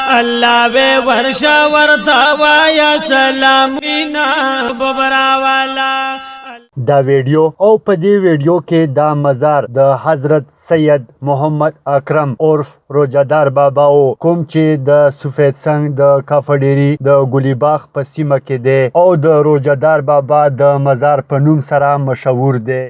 الله به ورشا ورتا وایا سلام وینا ببرا والا. دا ویډیو او په دې ویډیو کې دا مزار د حضرت سید محمد اکرم عرف روجادار بابا او کوم چې د سفید سنگ د کافډيري د ګلیباغ په سیمه کې دی او د روجادار بابا د مزار په نوم سره مشهور دی.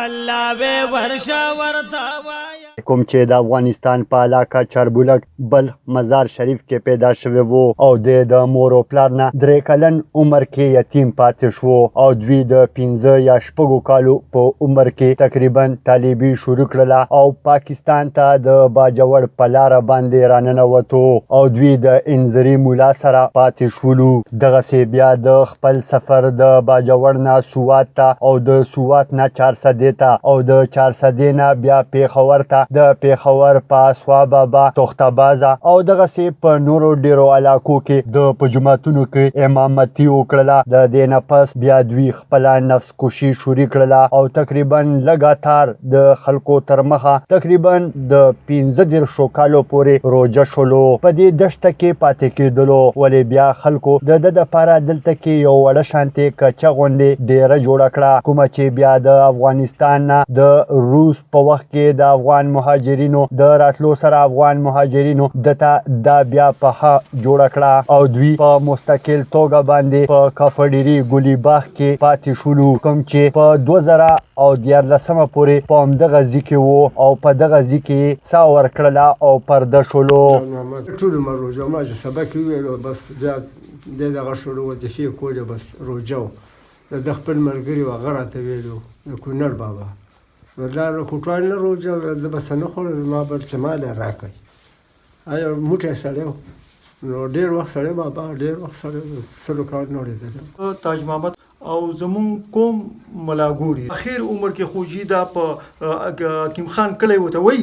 الله به ورشا ورتا وایا کوم چې د افغانستان په علاقه چاربولک بل مزار شریف کې پیدا شوی وو او د مور او پلار نه 3 کلن عمر کې یتیم پاتې شو او دوی د 15 یا 16 کالو په عمر کې تقریبا طالبي شروع کړله او پاکستان ته د باجوړ په لار باندې راننوتو او دوی د انځري مولا سره پاتې شولو. دغه سی بیا د خپل سفر د باجوړ نه سوات ته او د سوات نه 400 ته او د 400 نه بیا پیښور ته د پیښور په سوابابا تختبازه او دغه سی په نورو ډیرو علاقو کې د پجماتونو کې امامتي وکړه. د دې نه پس بیا دوی خپل نفس کشي شروع کړله او تقریبا لګاتار د خلکو تر مخه تقریبا د 15 کالو پورې روزه شولو. په دې دشته کې پاتې کېدلو ولې بیا خلکو د لپاره دلته کې یو وړه شانتي کچا غونډې ډیره جوړ کړه کومه چې بیا د افغانستان د روس په وخت کې د افغان مهاجرینو د راتلو سره افغان مهاجرینو دته دا بیا په جوړ کړه او دوی په مستقل توګه باندې په کافډيري ګلیباغ کې پاتې شولو کوم چې په 2014 پورې په همدغه ځای کې وو او په دغه ځای کې سا ورکړله او پرده شولو. ټول عمر روزه ما چې سبق ویلو بس دغه شروع وظیفې کولې بس روزه د خپل ملګري وغیره ته ویلو د کونړ بابا ودار کوټوال نه روزه د بس نه خور ما بل څه مال راکړي آیا موټه سره نو ډیر وخت سره بابا ډیر وخت سره سلو کار نه لیدل. تاج محمد او زمون کوم ملاګوري اخیر عمر کې خوجی دا په حکیم خان کلی وته وای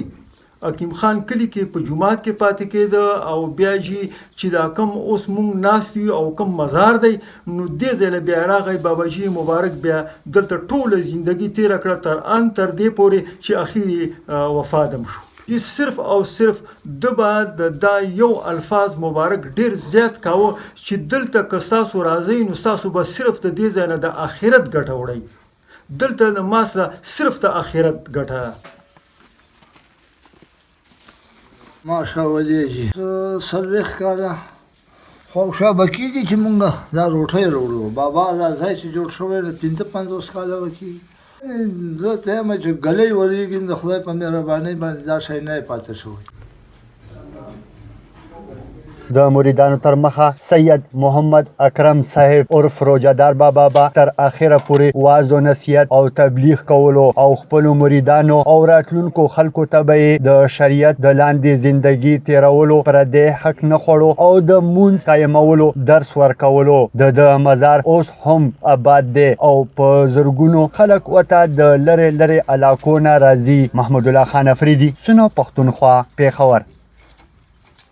حکیم خان کلی کې په جمعات کې پاتې کېده او بیا چې دا کم اوس مونږ ناست یو او کم مزار دی نو دې ځای بیا راغی بابا جی مبارک بیا دلته ټوله زندگی تیر کړه تر دې پورې چې اخیری وفات هم شو. یہ صرف او صرف د بعد دا یو الفاظ مبارک ډیر زیات کاوه چې دلته که تاسو راځئ نو تاسو به صرف د دې ځای نه د آخرت ګټه وړئ دلته د ما سره صرف د آخرت ګټه. ماشا ولیجی سلویخ کالا خوشا بکیږي چې مونږه دا روټۍ وروړو بابا دا ځای چې جوړ شوی د 55 کاله وکي زه ته ما چې غلې ورېږم د خدای په مهربانۍ باندې دا شی نه پاتې شوی. د مریدانو تر مخه سید محمد اکرم صاحب عرف روجادار بابا تر اخره پورې واعظ او نصیحت او تبلیغ کولو او خپل مریدانو او راتلونکو خلکو ته د شریعت د لاندې زندگی تیرولو پر دې حق نه خوړو او د مون قائمولو درس ورکولو. د مزار اوس هم آباد دی او په زرګونو خلک وته د لری علاقو نه راځي. محمد الله خان افریدي سنو پښتونخوا پیښور.